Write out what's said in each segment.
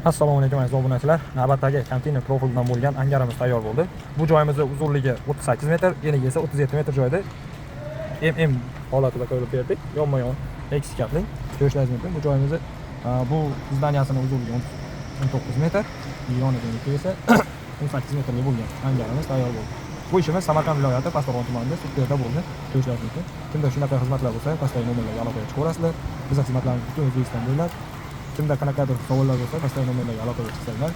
Assalomu alaykum aziz obunachilar. Navbatdagi konteyner profildan bo'lgan angarimiz tayyor bo'ldi. Bu joyimizning uzunligi 38 metr, enligi esa 37 metr joyda holatida qo'yib berdik. Yonma-yon X kapling. Ko'rishingiz mumkin. Bu joyimizni bu zdaniyasining uzunligi 19 metr, yonidagi esa 18 metrlik bo'lgan angarimiz tayyor bo'ldi. Bu ishimiz Samarqand viloyati Pastdarg'om tumanida Sutterda bo'ldi. Ko'rishingiz mumkin. Kimda shunaqa xizmatlar bo'lsa, pastdagi nomerlarga aloqaga chiqaverasizlar. Biz xizmatlarimizni butun O'zbekiston bo'ylab kimda qanaqadir savollar bo'lsa, pastdagi nomerlarga aloqaga chiqsanglar,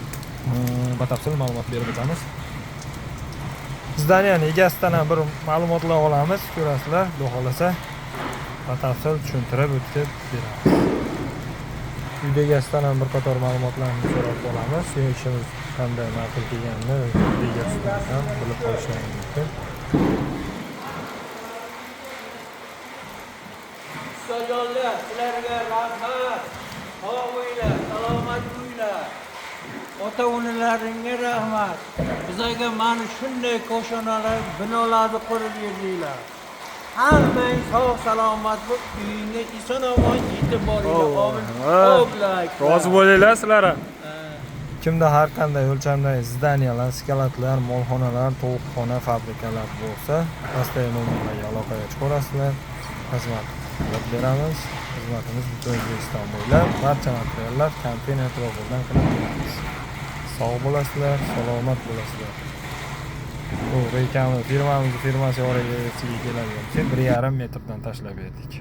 batafsil ma'lumot berib o'tamiz. Zdaniyaning egasidan ham bir ma'lumotlar olamiz, ko'rasizlar. Xudo xolasa batafsil tushuntirib o'tib beramiz. Uyda egasidan ham bir qator ma'lumotlarni so'rab olamiz. Sizning ishimiz qanday ma'qul kelganini egasidan ham bilib qolishingiz mumkin. Ustajonlar, sizlarga rahmat. Sog'inglar, salomat bo'linglar. Ota-onalaringga rahmat. Bizga mana shunday koshonalar, binolarni qurib berdinglar. Hammang sog' salomat bo'lib, uyingga eson-omon yetib boringlar. Amin. Rozi bo'linglar sizlar ham. Kimda har qanday o'lchamdagi zdaniyalar, skalatlar, molxonalar, tovuqxona, fabrikalar bo'lsa, pastdagi nomerlarga aloqaga chiqaverasizlar. Xizmat qilib beramiz. Xizmatimiz butun O'zbekiston bo'ylab barcha materiallar konteyner profildan qilib beramiz. Sog' bo'lasizlar, salomat bo'lasizlar. Bu reklama firmasi orasiga keladigan 1,5 metrdan tashlab berdik.